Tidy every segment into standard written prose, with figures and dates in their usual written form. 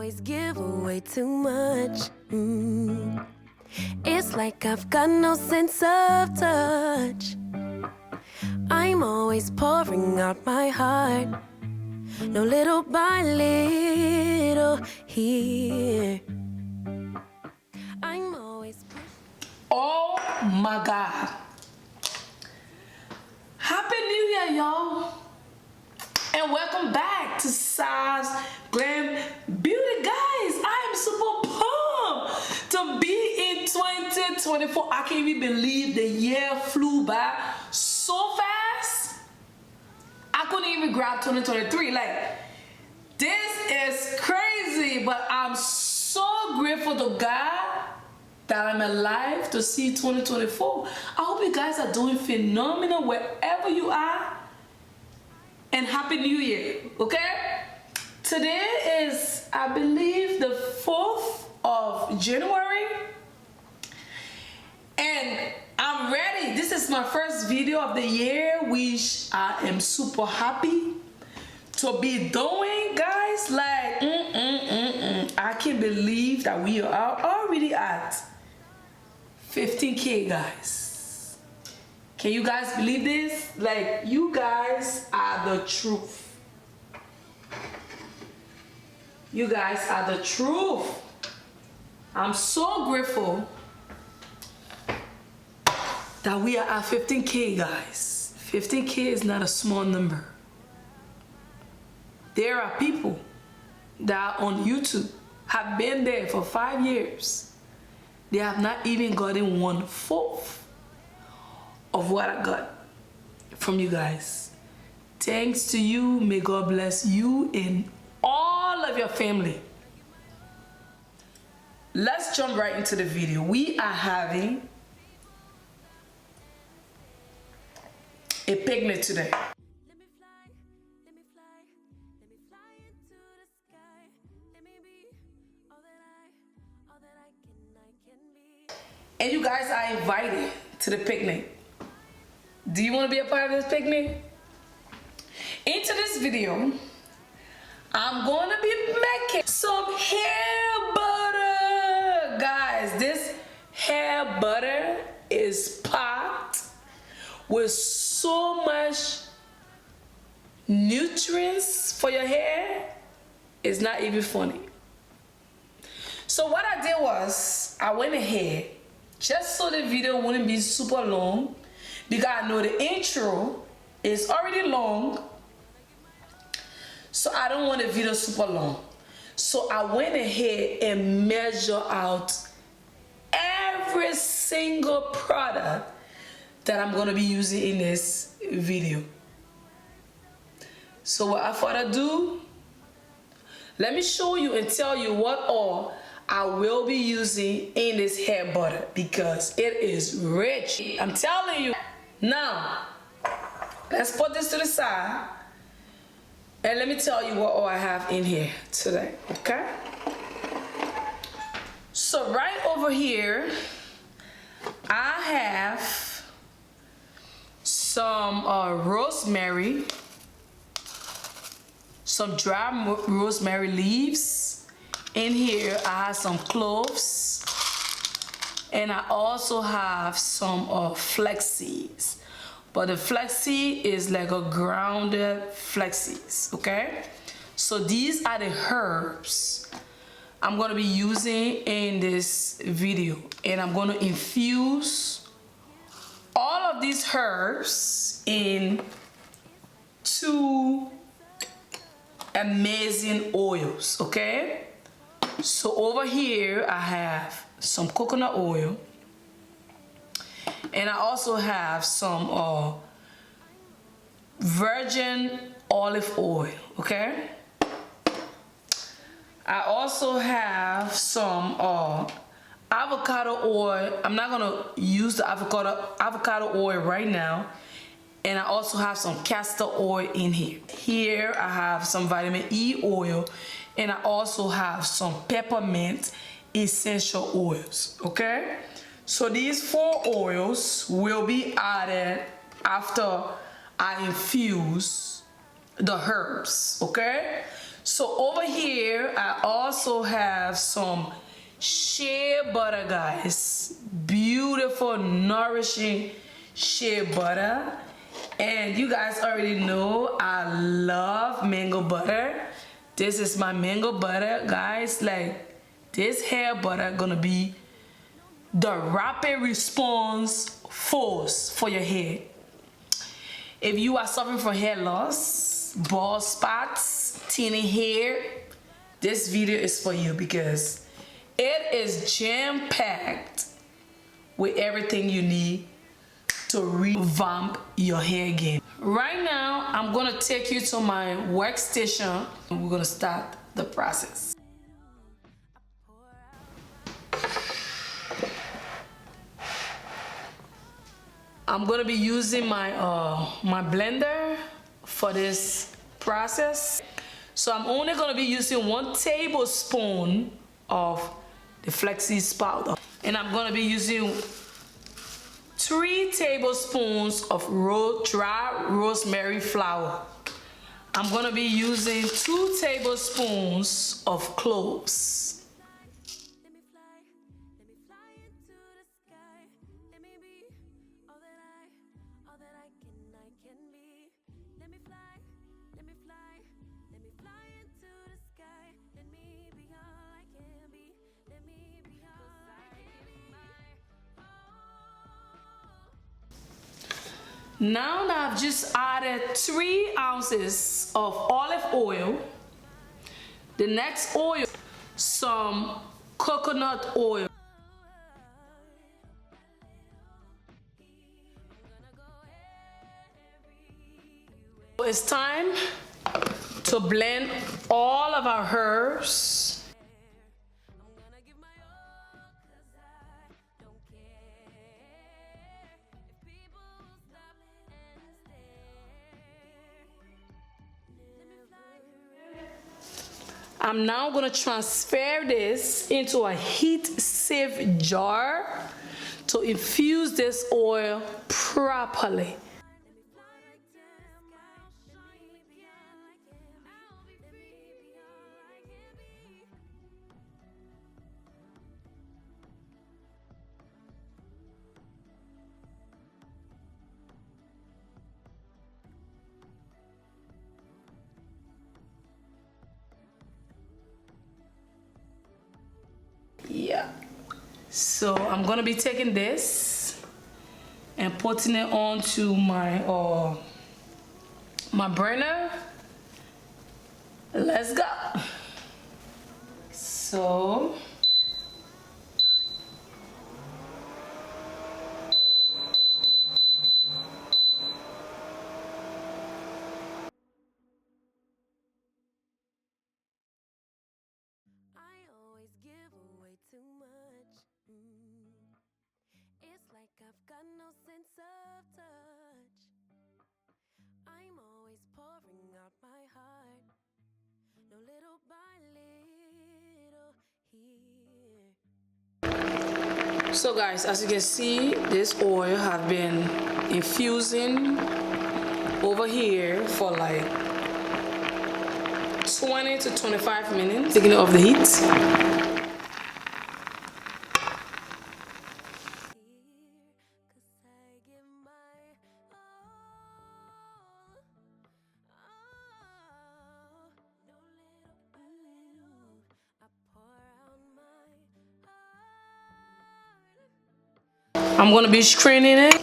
always give away too much. It's like I've got no sense of touch. I'm always pouring out my heart, no little by little here. I'm always. Oh my God. Happy New Year, y'all. And welcome back to Soothes Glam Beauty. Guys, I am super pumped to be in 2024. I can't even believe the year flew by so fast. I couldn't even grab 2023. Like, this is crazy, but I'm so grateful to God that I'm alive to see 2024. I hope you guys are doing phenomenal wherever you are. And Happy New Year, okay? Today is, I believe, the 4th of January. And I'm ready. This is my first video of the year, which I am super happy to be doing, guys. Like, I can't believe that we are already at 15K, guys. Can you guys believe this? Like, you guys are the truth. You guys are the truth. I'm so grateful that we are at 15K, guys. 15K is not a small number. There are people that on YouTube have been there for 5 years. They have not even gotten 1/4 of what I got from you guys. Thanks to you. May God bless you and all of your family. Let's jump right into the video. We are having a picnic today. And you guys are invited to the picnic. Do you want to be a part of this picnic? Into this video, I'm going to be making some hair butter. Guys, this hair butter is packed with so much nutrients for your hair. It's not even funny. So what I did was, I went ahead, just so the video wouldn't be super long, because I know the intro is already long, so I don't want the video super long. So I went ahead and measured out every single product that I'm gonna be using in this video. So without further ado, let me show you and tell you what all I will be using in this hair butter, because it is rich. I'm telling you. Now, let's put this to the side and let me tell you what all I have in here today, okay? So right over here, I have some rosemary, some dry rosemary leaves. In here, I have some cloves, and I also have some flaxseeds. But the flaxseed is like a grounded flaxseeds, okay? So these are the herbs I'm gonna be using in this video, and I'm gonna infuse all of these herbs in 2 amazing oils, okay? So over here I have some coconut oil, and I also have some virgin olive oil, okay? I also have some avocado oil. I'm not gonna use the avocado oil right now. And I also have some castor oil in here. Here I have some vitamin E oil, and I also have some peppermint essential oils, okay? So these 4 oils will be added after I infuse the herbs, okay? So over here, I also have some shea butter, guys. Beautiful, nourishing shea butter. And you guys already know I love mango butter. This is my mango butter, guys. Like, this hair butter gonna be the rapid response force for your hair. If you are suffering from hair loss, bald spots, thinning hair, this video is for you because it is jam-packed with everything you need to revamp your hair game. Right now, I'm gonna take you to my workstation and we're gonna start the process. I'm gonna be using my my blender for this process. So I'm only gonna be using 1 tablespoon of the flaxseed powder. And I'm gonna be using 3 tablespoons of dry rosemary flour. I'm gonna be using 2 tablespoons of cloves. Now that I've just added 3 ounces of olive oil, the next oil, some coconut oil. It's time to blend all of our herbs. I'm now going to transfer this into a heat-safe jar to infuse this oil properly. Yeah, so I'm gonna be taking this and putting it onto my my burner. Let's go. So I've got no sense of touch. I'm always pouring out my heart, no little by little here. So guys, as you can see, this oil have been infusing over here for like 20 to 25 minutes, taking it off the heat. I'm gonna be straining it.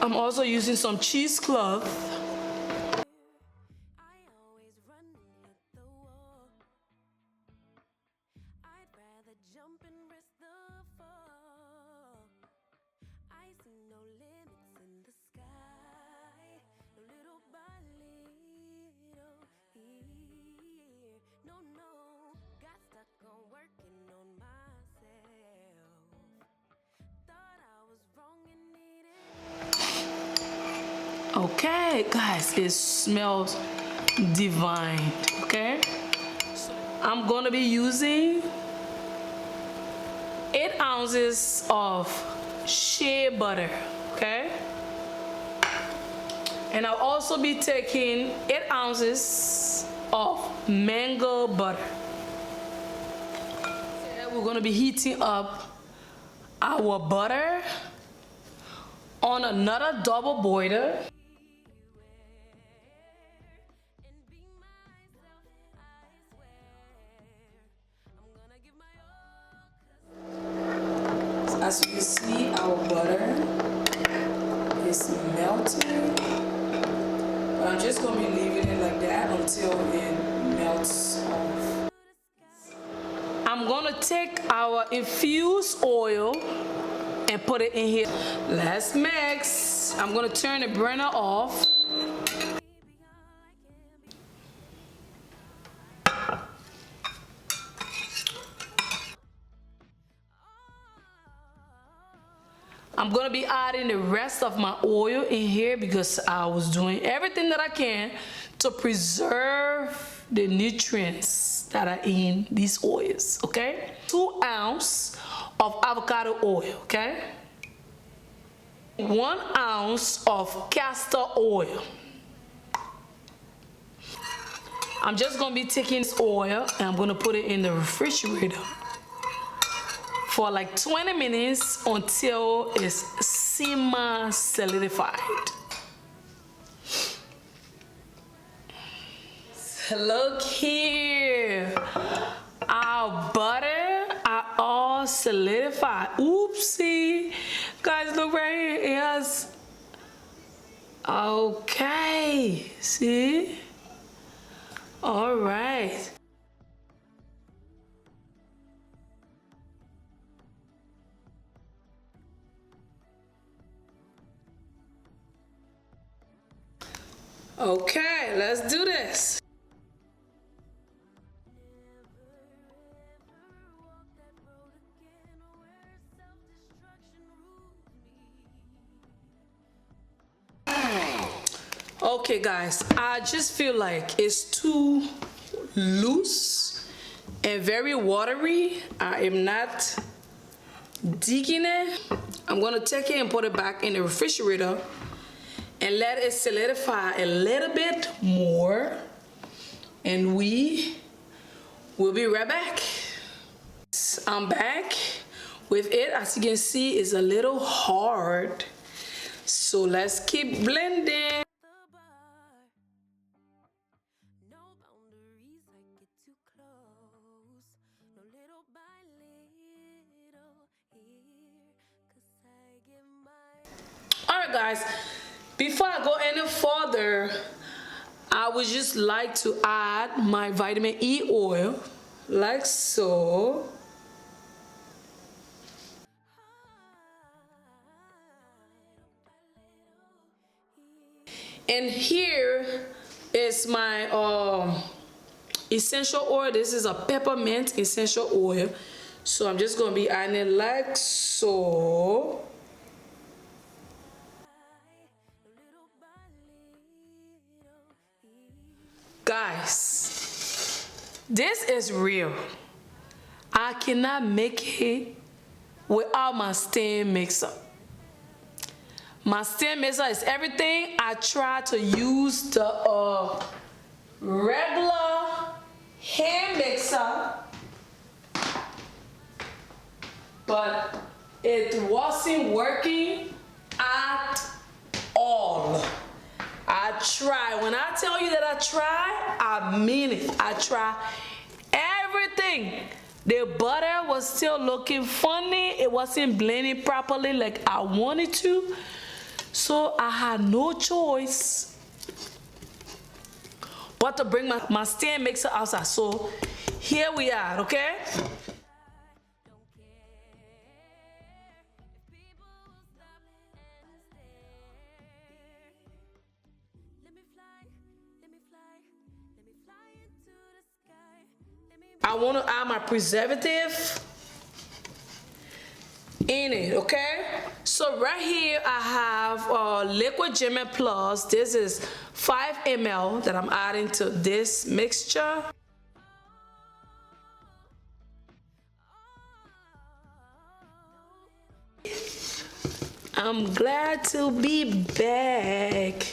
I'm also using some cheesecloth. Okay, guys, it smells divine. Okay, I'm gonna be using 8 ounces of shea butter. Okay, and I'll also be taking 8 ounces of mango butter. We're gonna be heating up our butter on another double boiler. As you can see, our butter is melting, but I'm just going to be leaving it like that until it melts off. I'm going to take our infused oil and put it in here. Let's mix. I'm going to turn the burner off. I'm gonna be adding the rest of my oil in here because I was doing everything that I can to preserve the nutrients that are in these oils, okay? 2 ounces of avocado oil, okay? 1 ounce of castor oil. I'm just gonna be taking this oil and I'm gonna put it in the refrigerator for like 20 minutes until it's semi-solidified. Look here, our butter are all solidified. Oopsie, guys, look right here. It has, okay, see? All right. Okay, let's do this. Okay guys, I just feel like it's too loose and very watery. I am not digging it. I'm gonna take it and put it back in the refrigerator and let it solidify a little bit more, and we will be right back. I'm back with it. As you can see, it's a little hard, so let's keep blending. Alright guys, before I go any further, I would just like to add my vitamin E oil, like so. And here is my essential oil. This is a peppermint essential oil. So I'm just going to be adding it like so. Guys, this is real. I cannot make it without my stand mixer. My stand mixer is everything. I try to use the regular hand mixer, but it wasn't working at all. I try. When I tell you that I try, I mean it. I try everything. The butter was still looking funny. It wasn't blending properly like I wanted to. So I had no choice but to bring my stand mixer outside. So here we are, okay? I want to add my preservative in it, okay? So right here I have liquid German plus. This is 5 ml that I'm adding to this mixture. I'm glad to be back.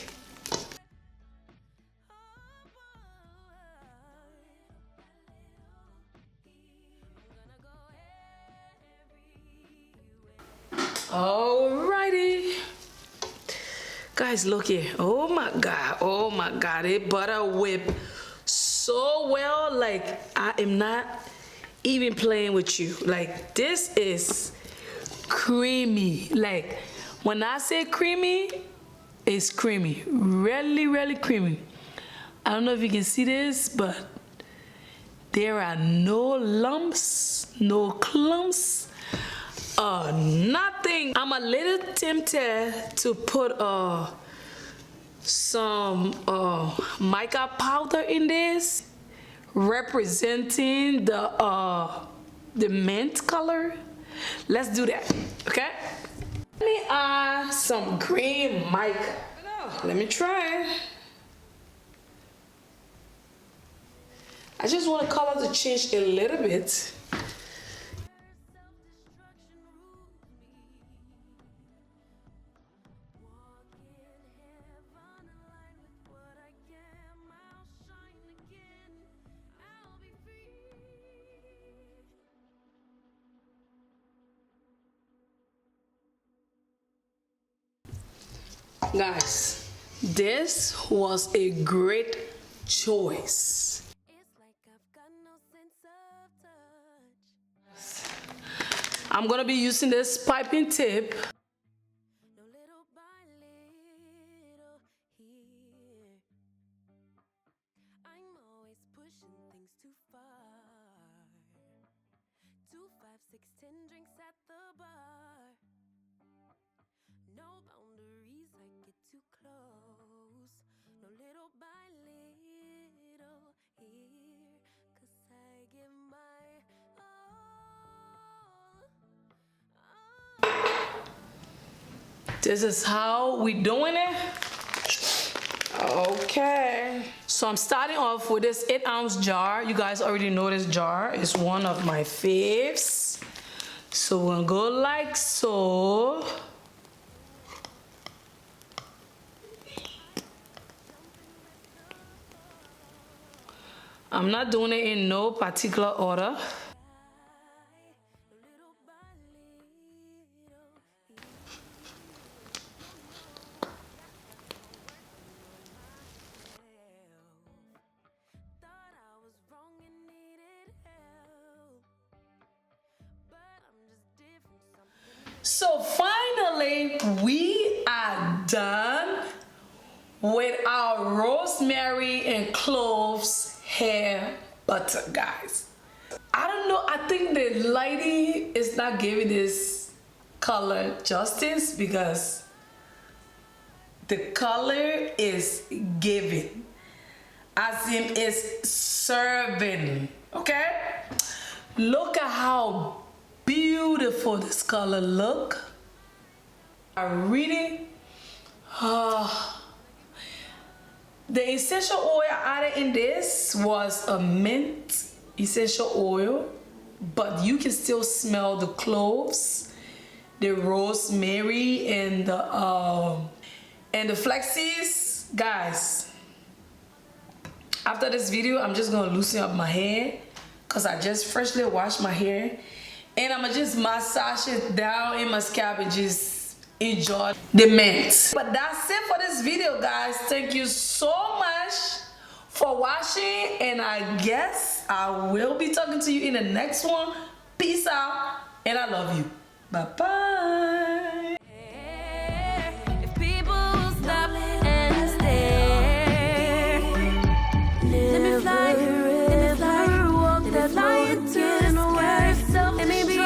Alrighty. Guys, look here. Oh my God. It butter whip so well. Like, I am not even playing with you. Like, this is creamy. Like, when I say creamy, it's creamy. Really, really creamy. I don't know if you can see this, but there are no lumps, no clumps, nothing. I'm a little tempted to put some mica powder in this, representing the mint color. Let's do that, okay? Let me add some green mica. Let me try. I just want the color to change a little bit. Guys, this was a great choice. I'm gonna be using this piping tip. Little by little here. I'm always pushing things too far. 2, 5, 6, 10 drinks at the bar. No boundaries, I get too close. No little by little here. 'Cause I give my This is how we doing it. Okay. So I'm starting off with this 8-ounce jar. You guys already know this jar is one of my faves. So we'll go like so. I'm not doing it in no particular order. So finally, we are done with our rosemary and cloves hair butter, guys. I don't know, I think the lighting is not giving this color justice because the color is giving, as in it's serving, okay? Look at how beautiful this color look. I really, the essential oil I added in this was a mint essential oil, but you can still smell the cloves, the rosemary, and the flaxseeds. Guys, after this video, I'm just gonna loosen up my hair because I just freshly washed my hair, and I'm gonna just massage it down in my scalp and just enjoy the mint. But that's it for this video, guys. Thank you so much for watching, and I guess I will be talking to you in the next one. Peace out, and I love you. Bye bye. If people stop and stare, let me fly, walk that fly into the sky. Let me be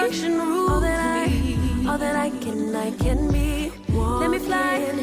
all that I can be. Let me fly.